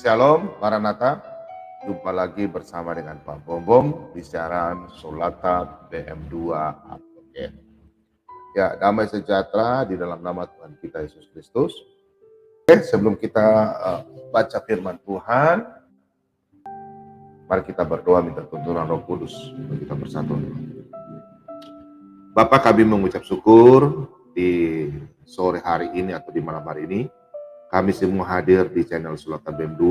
Shalom, Maranatha. Jumpa lagi bersama dengan Pak Bom di siaran Solata BM2 Advocate. Ya, damai sejahtera di dalam nama Tuhan kita Yesus Kristus. Oke, sebelum kita baca firman Tuhan, mari kita berdoa minta tuntunan Roh Kudus untuk kita bersatu. Bapak, kami mengucap syukur di sore hari ini atau di malam hari ini. Kami semua hadir di channel Solata BM2,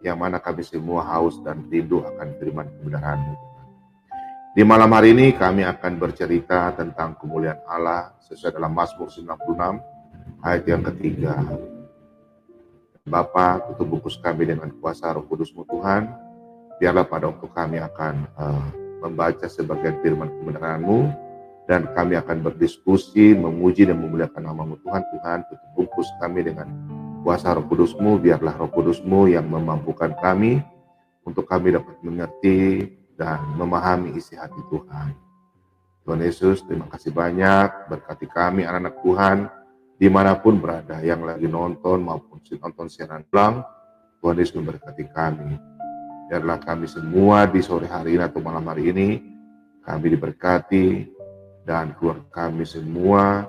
yang mana kami semua haus dan rindu akan firman kebenaran-Mu. Di malam hari ini kami akan bercerita tentang kemuliaan Allah sesuai dalam Mazmur 96 ayat yang ketiga. Bapa, tutup bungkus kami dengan kuasa Roh Kudus-Mu Tuhan. Biarlah pada waktu kami akan membaca sebagian firman kebenaran-Mu, dan kami akan berdiskusi, memuji dan memuliakan nama-Mu Tuhan. Tuhan, tutup bungkus kami dengan kuasa Roh Kudus-Mu. Biarlah Roh Kudus-Mu yang memampukan kami untuk kami dapat mengerti dan memahami isi hati Tuhan. Tuhan Yesus, terima kasih banyak. Berkati kami anak-anak Tuhan dimanapun berada, yang lagi nonton maupun nonton siaran ulang. Tuhan Yesus memberkati kami. Biarlah kami semua di sore hari ini atau malam hari ini kami diberkati, dan keluarga kami semua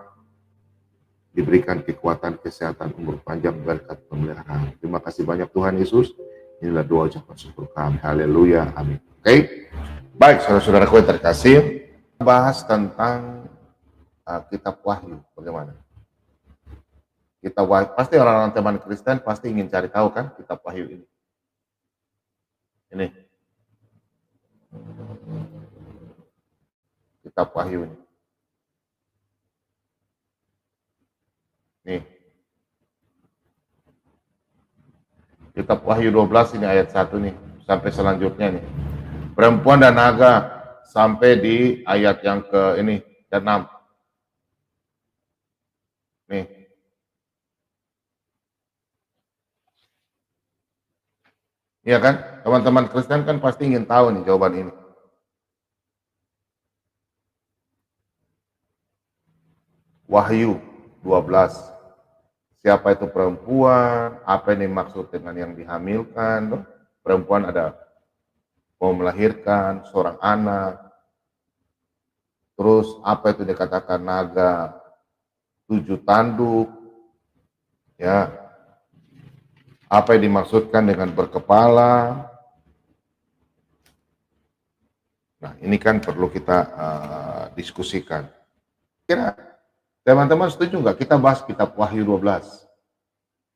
diberikan kekuatan, kesehatan, umur panjang, berkat pemeliharaan. Terima kasih banyak Tuhan Yesus. Inilah doa ucapan syukur kami. Haleluya. Amin. Oke. Baik, saudara-saudaraku yang terkasih, bahas tentang kitab Wahyu. Bagaimana? Kitab Wahyu. Pasti orang-orang teman Kristen pasti ingin cari tahu kan kitab Wahyu ini. Ini. Kitab Wahyu ini. Nih. Kitab Wahyu 12 ini ayat 1 nih, sampai selanjutnya nih. Perempuan dan naga sampai di ayat yang ke ini, ke-6. Nih. Iya kan? Teman-teman Kristen kan pasti ingin tahu nih jawaban ini. Wahyu 12. Siapa itu perempuan? Apa yang dimaksud dengan yang dihamilkan? Perempuan ada mau melahirkan seorang anak. Terus apa itu dikatakan naga 7 tanduk? Ya. Apa yang dimaksudkan dengan berkepala? Nah, ini kan perlu kita diskusikan. Kira teman-teman setuju nggak kita bahas kitab Wahyu 12?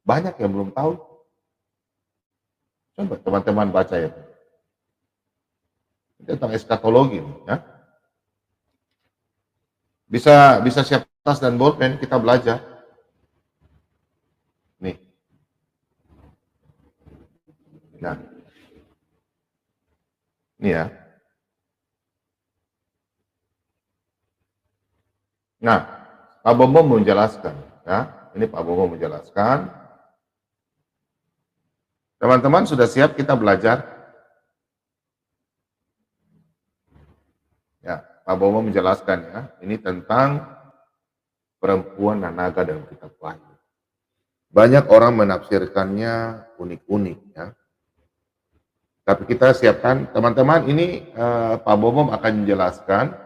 Banyak yang belum tahu. Coba teman-teman baca ya. Ini tentang eskatologi ya. Bisa siap tas dan bolpen, kita belajar. Nih. Nah. Ini ya. Nah, Pak Bobo menjelaskan ya. Ini Pak Bobo menjelaskan. Teman-teman sudah siap kita belajar? Ya, Pak Bobo menjelaskan ya. Ini tentang perempuan dan naga dalam kitab Wahyu. Banyak orang menafsirkannya unik-unik ya. Tapi kita siapkan, teman-teman, ini Pak Bobo akan menjelaskan.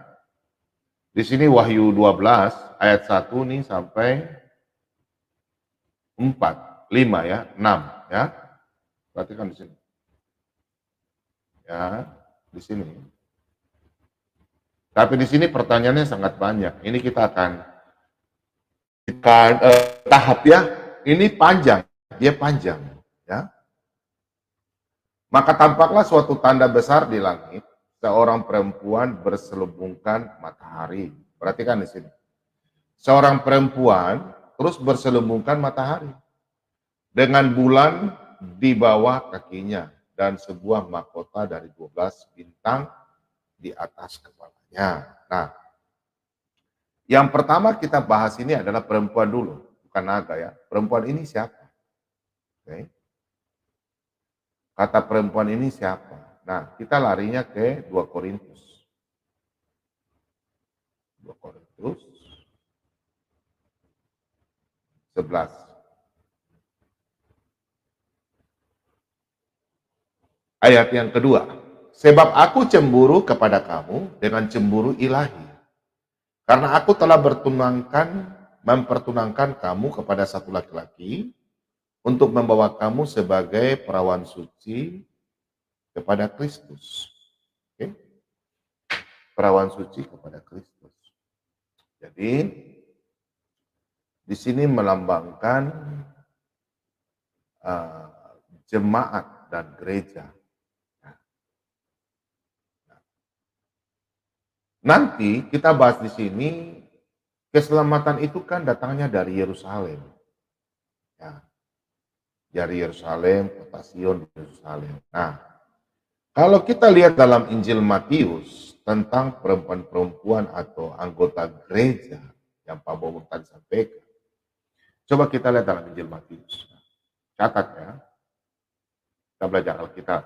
Di sini Wahyu 12 ayat 1 nih sampai 4, 5 ya, 6 ya. Perhatikan di sini. Ya, di sini. Tapi di sini pertanyaannya sangat banyak. Ini kita akan tahap ya. Ini panjang, dia panjang ya. Maka tampaklah suatu tanda besar di langit, seorang perempuan berselubungkan matahari. Perhatikan di sini. Seorang perempuan terus berselubungkan matahari dengan bulan di bawah kakinya dan sebuah mahkota dari 12 bintang di atas kepalanya. Nah, yang pertama kita bahas ini adalah perempuan dulu, bukan naga ya. Perempuan ini siapa? Oke. Kata perempuan ini siapa? Nah, kita larinya ke 2 Korintus. 2 Korintus 11. Ayat yang kedua, sebab aku cemburu kepada kamu dengan cemburu ilahi, karena aku telah mempertunangkan kamu kepada satu laki-laki untuk membawa kamu sebagai perawan suci kepada Kristus. Oke? Perawan suci kepada Kristus. Jadi di sini melambangkan jemaat dan gereja. Nanti kita bahas di sini, keselamatan itu kan datangnya dari Yerusalem. Ya, dari Yerusalem, kota Sion di Yerusalem. Nah, kalau kita lihat dalam Injil Matius tentang perempuan-perempuan atau anggota gereja yang Pak Bobo tadi sampaikan, coba kita lihat dalam Injil Matius. Catat ya, kita belajar Alkitab.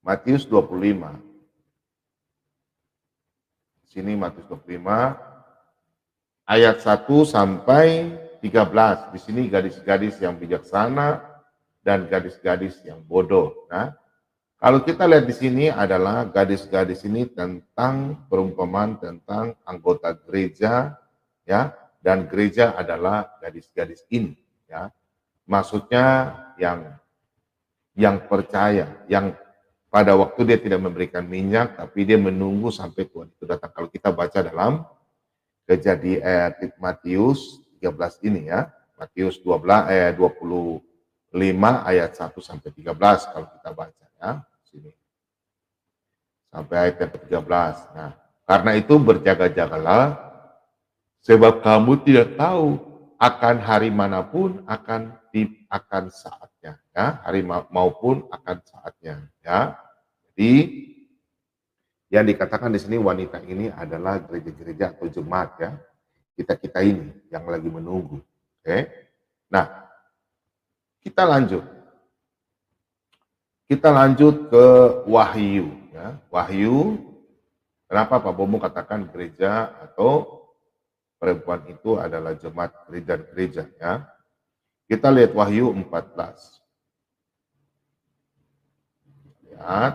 Matius 25. Sini Matius 25 ayat 1 sampai 13. Di sini gadis-gadis yang bijaksana dan gadis-gadis yang bodoh. Nah, kalau kita lihat di sini adalah gadis-gadis ini tentang perumpamaan tentang anggota gereja, ya, dan gereja adalah gadis-gadis ini, ya. Maksudnya yang percaya, yang pada waktu dia tidak memberikan minyak, tapi dia menunggu sampai Tuhan itu datang. Kalau kita baca dalam Kejadian Matius 13 ini ya, Matius 25 ayat 1 sampai 13 kalau kita baca ya, sini. Sampai ayat yang ke-13. Nah, karena itu berjaga-jagalah, sebab kamu tidak tahu akan hari manapun akan saatnya, ya, hari maupun akan saatnya, ya. Jadi yang dikatakan di sini wanita ini adalah gereja-gereja atau jemaat ya, kita ini yang lagi menunggu. Oke, nah kita lanjut ke Wahyu, ya. Wahyu, kenapa Pak Bomo katakan gereja atau perempuan itu adalah jemaat gereja ya. Kita lihat Wahyu 14. Lihat.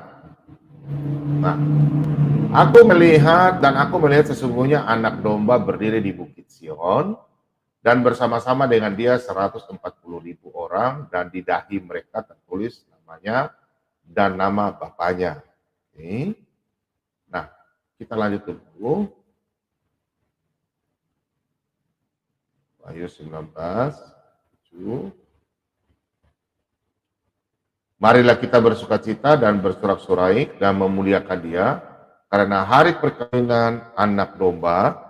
Nah, aku melihat sesungguhnya anak domba berdiri di Bukit Sion dan bersama-sama dengan dia 140.000 orang, dan di dahi mereka tertulis namanya dan nama bapaknya. Oke. Nah, kita lanjut dulu. Wahyu 19. Marilah kita bersukacita dan bersorak-sorai dan memuliakan dia, karena hari perkawinan anak domba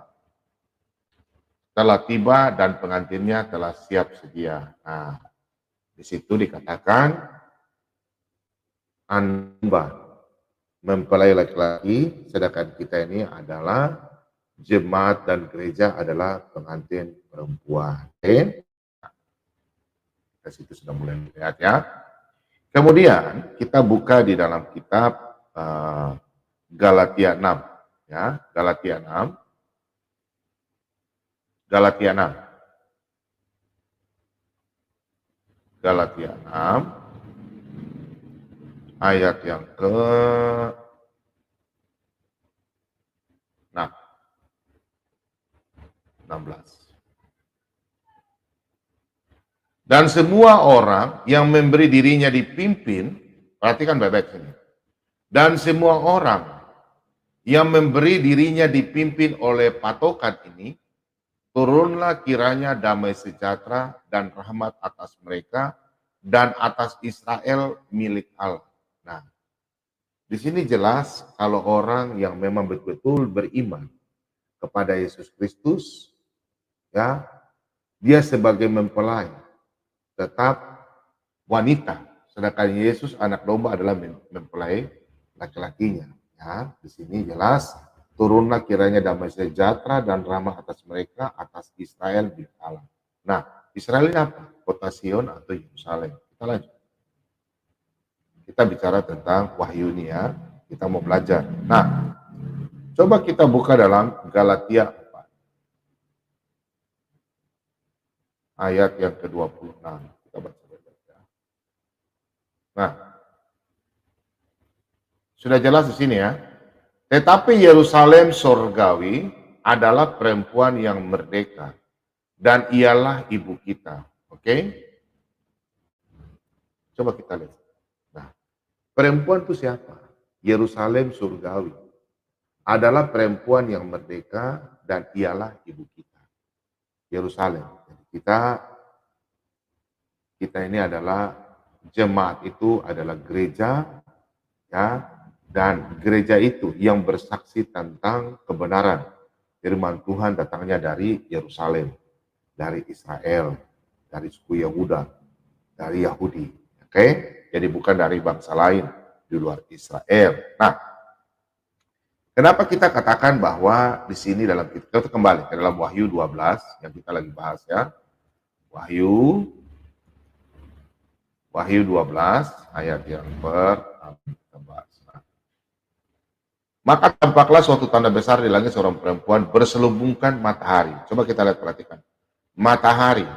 telah tiba dan pengantinnya telah siap sedia. Nah, di situ dikatakan anak domba mempelai laki-laki, sedangkan kita ini adalah jemaat dan gereja adalah pengantin perempuan. Oke? Dari situ sudah mulai melihat ya. Kemudian kita buka di dalam kitab Galatia 6 ya, Galatia 6 ayat yang ke 16. Dan semua orang yang memberi dirinya dipimpin, perhatikan baik-baik ini. Dan semua orang yang memberi dirinya dipimpin oleh patokan ini, turunlah kiranya damai sejahtera dan rahmat atas mereka dan atas Israel milik Allah. Nah, di sini jelas kalau orang yang memang betul-betul beriman kepada Yesus Kristus, ya, dia sebagai mempelai tetap wanita, sedangkan Yesus anak domba adalah mempelai laki-lakinya. Ya, di sini jelas turunlah kiranya damai sejahtera dan rahmat atas mereka, atas Israel milik Allah. Nah, Israel ini apa? Kota Sion atau Yerusalem. Kita lanjut. Kita bicara tentang Wahyu ini ya. Kita mau belajar. Nah, coba kita buka dalam Galatia 4. ayat yang ke-26. Kita baca ya. Nah, sudah jelas di sini ya. Tetapi Yerusalem sorgawi adalah perempuan yang merdeka dan ialah ibu kita. Oke? Coba kita lihat. Nah, perempuan itu siapa? Yerusalem surgawi adalah perempuan yang merdeka dan ialah ibu kita. Yerusalem. Kita ini adalah jemaat, itu adalah gereja, ya, dan gereja itu yang bersaksi tentang kebenaran firman Tuhan datangnya dari Yerusalem, dari Israel, dari suku Yehuda, dari Yahudi. Oke, jadi bukan dari bangsa lain di luar Israel. Nah, kenapa kita katakan bahwa di sini dalam kita kembali ke dalam Wahyu 12 yang kita lagi bahas ya. Wahyu 12 ayat yang kita bahas. Maka tampaklah suatu tanda besar di langit, seorang perempuan berselubungkan matahari. Coba kita lihat, perhatikan. Matahari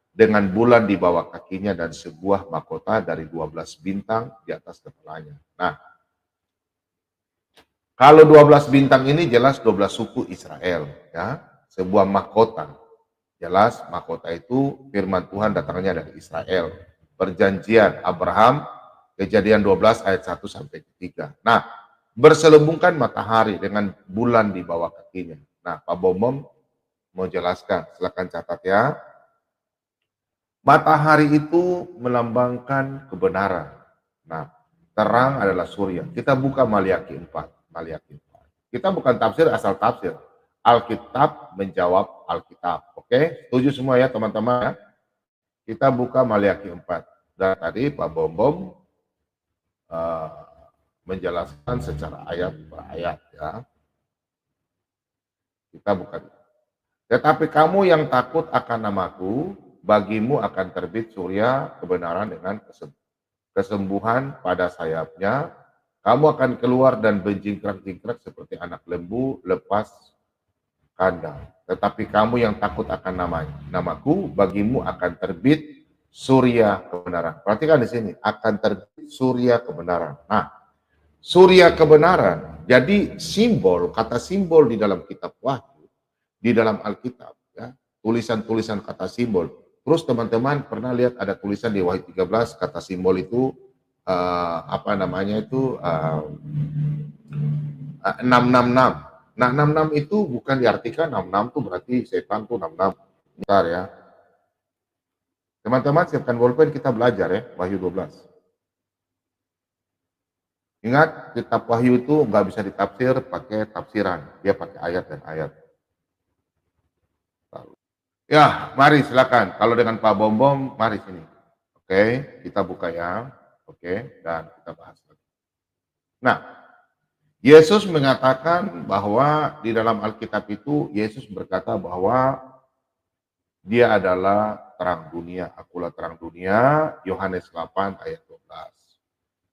dengan bulan di bawah kakinya dan sebuah mahkota dari 12 bintang di atas kepalanya. Nah, kalau 12 bintang ini jelas 12 suku Israel, ya. Sebuah mahkota. Jelas mahkota itu firman Tuhan datangnya dari Israel. Perjanjian Abraham, Kejadian 12 ayat 1 sampai 3. Nah, berselubungkan matahari dengan bulan di bawah kakinya. Nah, Pak Bomom mau jelaskan, silakan catat ya. Matahari itu melambangkan kebenaran. Nah, terang adalah surya. Kita buka Maliaki 4. Kita bukan tafsir asal tafsir. Alkitab menjawab Alkitab. Oke, setuju semua ya teman-teman ya? Kita buka Maliaki 4. Dan tadi Pak Bomom menjelaskan secara ayat per ayat ya. Kita bukan. Tetapi kamu yang takut akan namaku, bagimu akan terbit surya kebenaran dengan kesembuhan pada sayapnya. Kamu akan keluar dan berjingkrak-jingkrak seperti anak lembu lepas kandang. Tetapi kamu yang takut akan namaku, bagimu akan terbit surya kebenaran. Perhatikan di sini, akan terbit surya kebenaran. Nah, surya kebenaran, jadi simbol, kata simbol di dalam kitab Wahyu, di dalam Alkitab, ya, tulisan-tulisan kata simbol. Terus teman-teman pernah lihat ada tulisan di Wahyu 13, kata simbol itu, 666. Nah, 66 itu bukan diartikan 66 itu berarti setan tuh 66. Bentar ya. Teman-teman siapkan bolpen, kita belajar ya, Wahyu 12. Ingat, kitab Wahyu itu nggak bisa ditafsir pakai tafsiran, dia pakai ayat dan ayat. Ya, mari silakan. Kalau dengan Pak Bombom, mari sini. Oke, kita buka ya. Oke, dan kita bahas lagi. Nah, Yesus mengatakan bahwa di dalam Alkitab itu, Yesus berkata bahwa dia adalah terang dunia. Akulah terang dunia, Yohanes 8 ayat 12.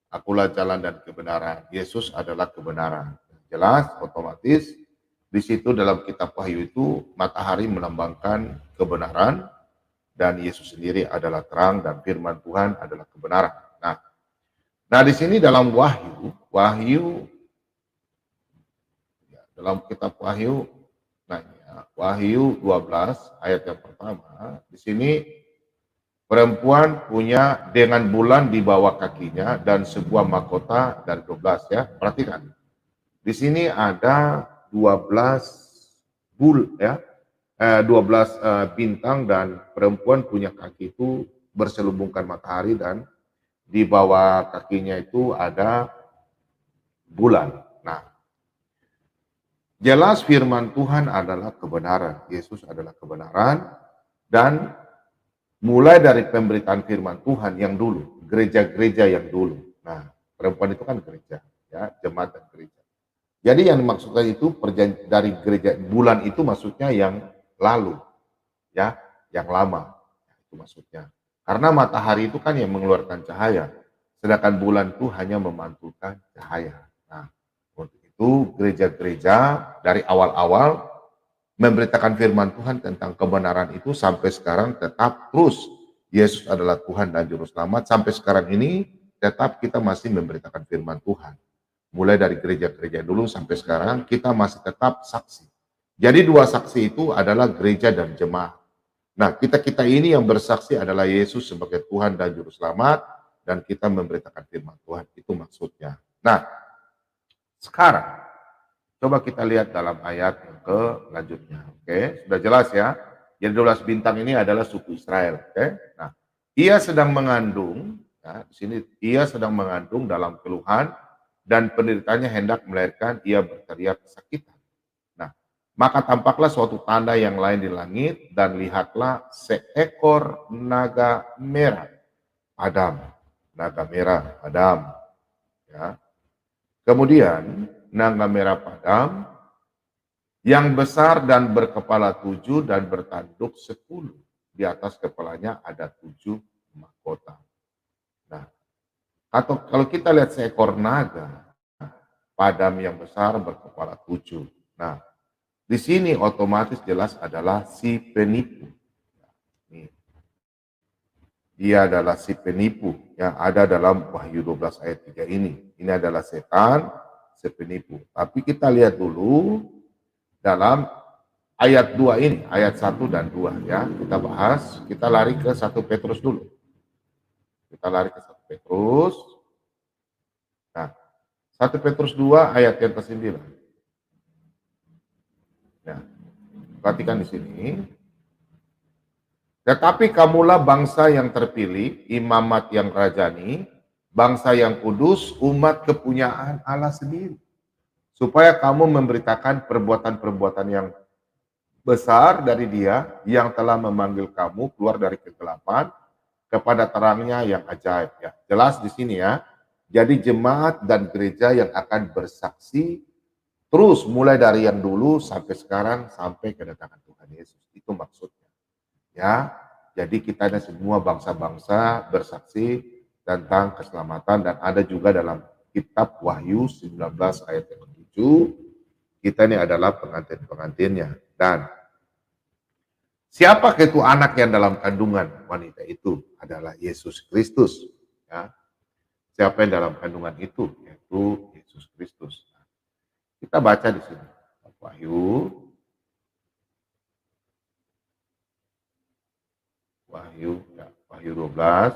Akulah jalan dan kebenaran. Yesus adalah kebenaran. Jelas, otomatis di situ dalam kitab Wahyu itu matahari melambangkan kebenaran dan Yesus sendiri adalah terang dan firman Tuhan adalah kebenaran. Nah di sini dalam dalam kitab Wahyu, Wahyu 12 ayat yang pertama, di sini perempuan punya dengan bulan di bawah kakinya dan sebuah mahkota dari 12 ya. Perhatikan. Di sini ada 12 bintang dan perempuan punya kaki itu berselubungkan matahari dan di bawah kakinya itu ada bulan. Nah, jelas firman Tuhan adalah kebenaran. Yesus adalah kebenaran dan mulai dari pemberitaan firman Tuhan yang dulu, gereja-gereja yang dulu. Nah, perempuan itu kan gereja, ya, jemaat dan gereja. Jadi yang dimaksudkan itu dari gereja bulan itu maksudnya yang lalu, ya, yang lama. Itu maksudnya. Karena matahari itu kan yang mengeluarkan cahaya, sedangkan bulan itu hanya memantulkan cahaya. Nah, untuk itu gereja-gereja dari awal-awal memberitakan firman Tuhan tentang kebenaran itu sampai sekarang tetap terus. Yesus adalah Tuhan dan Juru Selamat. Sampai sekarang ini tetap kita masih memberitakan firman Tuhan. Mulai dari gereja-gereja dulu sampai sekarang kita masih tetap saksi. Jadi dua saksi itu adalah gereja dan jemaat. Nah, kita ini yang bersaksi adalah Yesus sebagai Tuhan dan Juru Selamat, dan kita memberitakan firman Tuhan. Itu maksudnya. Nah, sekarang coba kita lihat dalam ayat yang selanjutnya. Oke, sudah jelas ya. Jadi 12 bintang ini adalah suku Israel. Oke. Nah, ia sedang mengandung, ya, di sini ia sedang mengandung dalam keluhan dan penderitanya hendak melahirkan, ia berteriak kesakitan. Nah, maka tampaklah suatu tanda yang lain di langit, dan lihatlah seekor naga merah padam. Naga merah padam. Ya. Kemudian naga merah padam yang besar dan berkepala 7 dan bertanduk 10. Di atas kepalanya ada 7 mahkota. Nah, atau kalau kita lihat seekor naga padam yang besar berkepala 7. Nah, di sini otomatis jelas adalah si penipu. Dia adalah si penipu yang ada dalam Wahyu 12 ayat 3 ini. Ini adalah setan, si penipu. Tapi kita lihat dulu dalam ayat 2 ini, ayat 1 dan 2 ya. Kita bahas, kita lari ke 1 Petrus dulu. Kita lari ke 1 Petrus. Nah, 1 Petrus 2 ayat yang ke-9. Ya, perhatikan di sini. Tetapi kamulah bangsa yang terpilih, imamat yang rajani, bangsa yang kudus, umat kepunyaan Allah sendiri. Supaya kamu memberitakan perbuatan-perbuatan yang besar dari Dia yang telah memanggil kamu keluar dari kegelapan kepada terangnya yang ajaib. Ya, jelas di sini ya. Jadi jemaat dan gereja yang akan bersaksi terus mulai dari yang dulu sampai sekarang sampai kedatangan Tuhan Yesus. Itu maksudnya. Ya, jadi kita ada semua bangsa-bangsa bersaksi tentang keselamatan, dan ada juga dalam kitab Wahyu 19 ayat yang ke-7, kita ini adalah pengantin-pengantinnya. Dan siapa itu anak yang dalam kandungan wanita itu? Adalah Yesus Kristus. Ya. Siapa yang dalam kandungan itu? Yaitu Yesus Kristus. Kita baca di sini. Wahyu 12.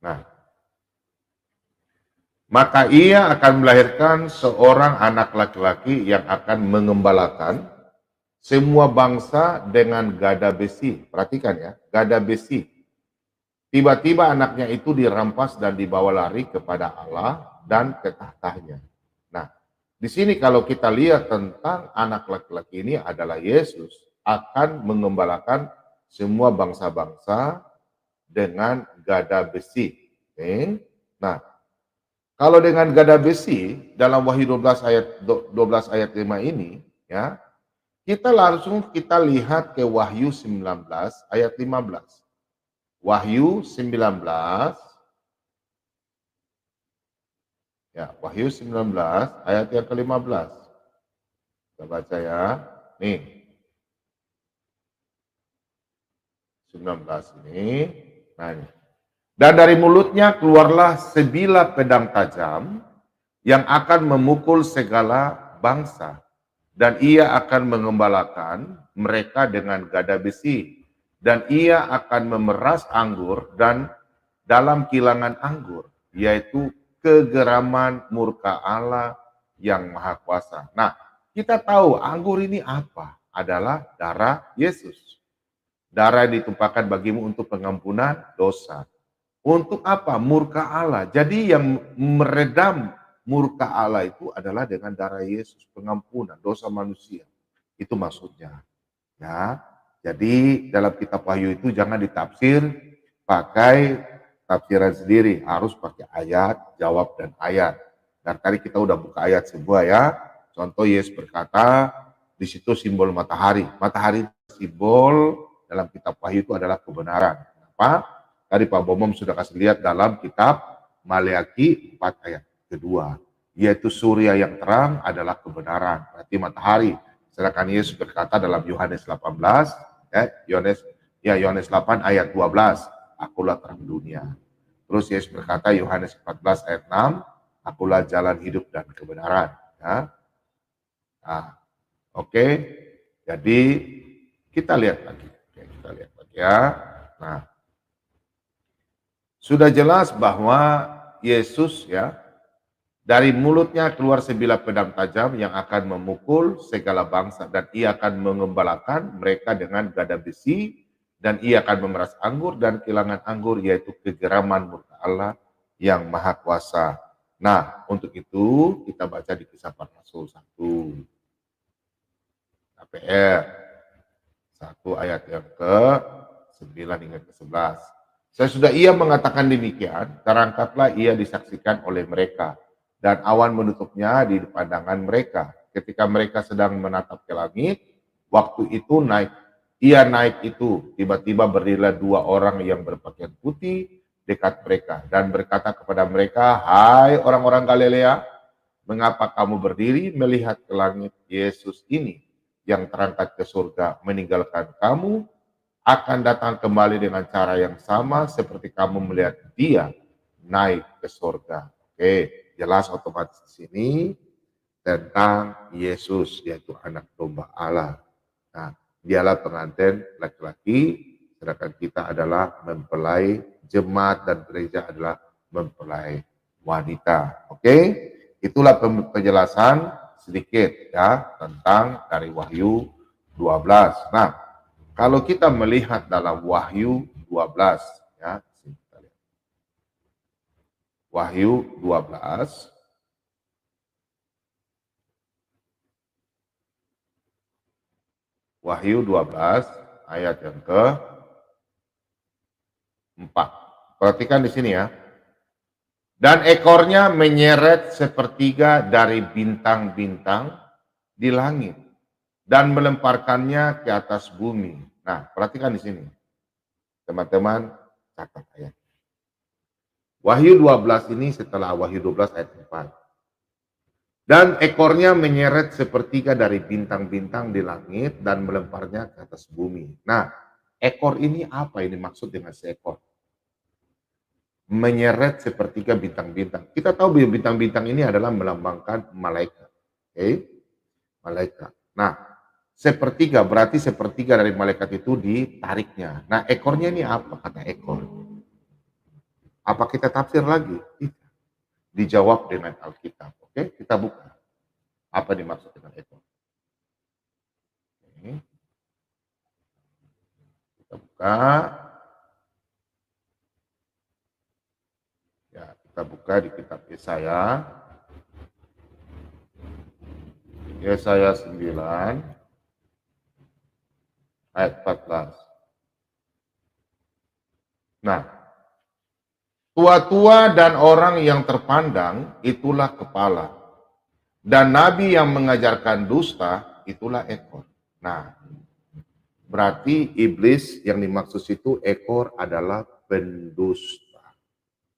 Nah, maka ia akan melahirkan seorang anak laki-laki yang akan mengembalakan semua bangsa dengan gada besi. Perhatikan ya, gada besi. Tiba-tiba anaknya itu dirampas dan dibawa lari kepada Allah dan ke tahtanya. Nah, di sini kalau kita lihat tentang anak laki-laki ini adalah Yesus akan mengembalakan semua bangsa-bangsa dengan gada besi. Oke. Nah, kalau dengan gada besi dalam Wahyu 12 ayat 5 ini ya, kita langsung lihat ke Wahyu 19 ayat 15. Wahyu 19 ya, Wahyu 19 ayat yang ke-15. Kita baca ya. Nih. 19 ini. Nah, ini. Dan dari mulutnya keluarlah sebilah pedang tajam yang akan memukul segala bangsa, dan ia akan mengembalakan mereka dengan gada besi, dan ia akan memeras anggur dan dalam kilangan anggur, yaitu kegeraman murka Allah yang Maha Kuasa. Nah, kita tahu anggur ini apa? Adalah darah Yesus. Darah yang ditumpahkan bagimu untuk pengampunan dosa. Untuk apa? Murka Allah. Jadi yang meredam murka Allah itu adalah dengan darah Yesus, pengampunan dosa manusia. Itu maksudnya. Ya. Jadi dalam kitab Wahyu itu jangan ditafsir pakai tafsiran sendiri, harus pakai ayat, jawab dan ayat. Dan tadi kita udah buka ayat sebuah ya. Contoh Yesus berkata, di situ simbol matahari. Matahari simbol dalam kitab Wahyu itu adalah kebenaran. Kenapa? Tadi Pak Bomom sudah kasih lihat dalam kitab Maleakhi 4 ayat kedua. yaitu surya yang terang adalah kebenaran, berarti matahari. Sedangkan Yesus berkata dalam Yohanes 18, Yohanes 8 ayat 12, akulah terang dunia. Terus Yesus berkata Yohanes 14 ayat 6, akulah jalan hidup dan kebenaran. Ya. Nah, oke. Jadi kita lihat lagi. Kita lihat lagi ya. Nah, sudah jelas bahwa Yesus ya, dari mulutnya keluar sebilah pedang tajam yang akan memukul segala bangsa, dan ia akan mengembalakan mereka dengan gada besi, dan ia akan memeras anggur dan kilangan anggur, yaitu kegeraman murka Allah yang maha kuasa. Nah, untuk itu kita baca di Kisah Para Rasul 1 KPR 1 ayat yang ke-9 hingga ke-11. Sesudah ia mengatakan demikian, terangkatlah ia disaksikan oleh mereka, dan awan menutupnya di pandangan mereka. Ketika mereka sedang menatap ke langit, waktu itu ia naik itu, tiba-tiba berdirilah 2 orang yang berpakaian putih dekat mereka, dan berkata kepada mereka, hai orang-orang Galilea, mengapa kamu berdiri melihat ke langit? Yesus ini yang terangkat ke surga meninggalkan kamu, akan datang kembali dengan cara yang sama seperti kamu melihat dia naik ke surga. Oke, jelas otomatis di sini tentang Yesus, yaitu anak domba Allah. Nah, dialah pengantin laki-laki, sedangkan kita adalah mempelai jemaat, dan gereja adalah mempelai wanita. Oke, itulah penjelasan sedikit ya tentang dari Wahyu 12. Nah, kalau kita melihat dalam Wahyu 12 ya, Wahyu 12 Wahyu 12 ayat yang ke-4. Perhatikan di sini ya. Dan ekornya menyeret sepertiga dari bintang-bintang di langit dan melemparkannya ke atas bumi. Nah, perhatikan di sini. Teman-teman, catat ayat. Wahyu 12 ini setelah Wahyu 12 ayat 4. Dan ekornya menyeret sepertiga dari bintang-bintang di langit dan melemparnya ke atas bumi. Nah, ekor ini apa ini maksud dengan seekor? Menyeret sepertiga bintang-bintang. Kita tahu bahwa bintang-bintang ini adalah melambangkan malaikat. Oke? Malaikat. Nah, sepertiga berarti sepertiga dari malaikat itu ditariknya. Nah, ekornya ini apa kata ekor? Apa kita tafsir lagi? Tidak. Dijawab dengan Alkitab. Oke, kita buka. Apa dimaksud dengan ekor? Oke. Kita buka. Ya, kita buka di kitab Yesaya. Yesaya 9 ayat 14. Nah, tua-tua dan orang yang terpandang itulah kepala, dan nabi yang mengajarkan dusta itulah ekor. Nah, berarti iblis yang dimaksud itu ekor adalah pendusta.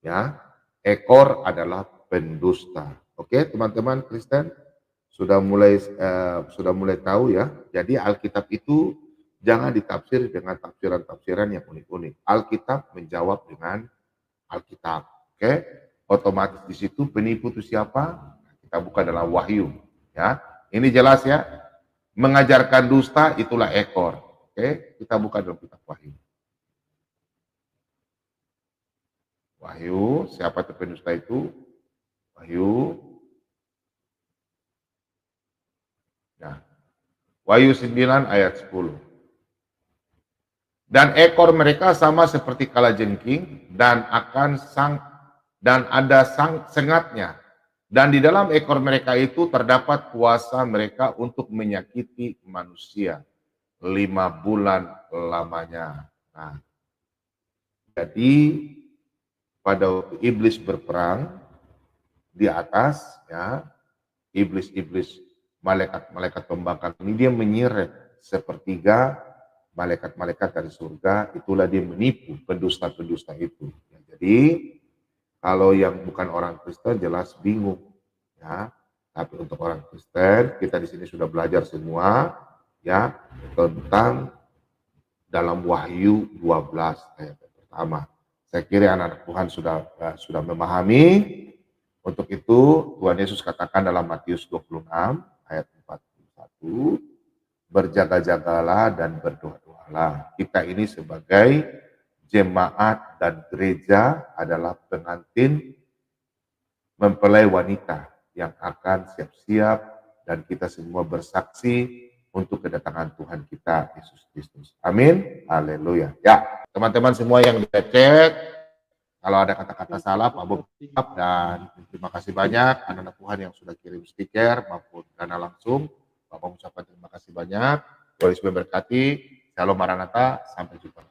Ya, ekor adalah pendusta. Oke, teman-teman Kristen sudah mulai tahu ya. Jadi Alkitab itu jangan ditafsir dengan tafsiran-tafsiran yang unik-unik. Alkitab menjawab dengan Alkitab. Oke, otomatis di situ penipu itu siapa? Kita buka dalam Wahyu. Ya, ini jelas ya. Mengajarkan dusta itulah ekor. Oke, kita buka dalam kitab Wahyu. Wahyu, siapa itu pendusta itu? Wahyu. Nah, Wahyu 9 ayat 10. Dan ekor mereka sama seperti kalajengking dan ada sengatnya. Dan di dalam ekor mereka itu terdapat kuasa mereka untuk menyakiti manusia 5 bulan lamanya. Nah, jadi pada waktu iblis berperang di atas, ya, iblis-iblis malaikat-malaikat pembangkang ini dia menyeret sepertiga malaikat-malaikat dari surga, itulah dia menipu pendusta-pendusta itu. Ya, jadi kalau yang bukan orang Kristen jelas bingung, ya. Tapi untuk orang Kristen, kita di sini sudah belajar semua ya tentang dalam Wahyu 12 ayat yang pertama. Saya kira anak-anak Tuhan sudah memahami. Untuk itu Tuhan Yesus katakan dalam Matius 26 ayat 41, berjaga-jagalah dan berdoa-doalah. Kita ini sebagai jemaat dan gereja adalah pengantin mempelai wanita yang akan siap-siap, dan kita semua bersaksi untuk kedatangan Tuhan kita Yesus Kristus. Amin. Haleluya. Ya, teman-teman semua yang dicek, kalau ada kata-kata salah, Pak Bob, dan terima kasih banyak anak-anak Tuhan yang sudah kirim stiker maupun dana langsung. Pak Bob mengucapkan terima kasih banyak. Tuhan Yesus memberkati. Shalom Maranatha. Sampai jumpa.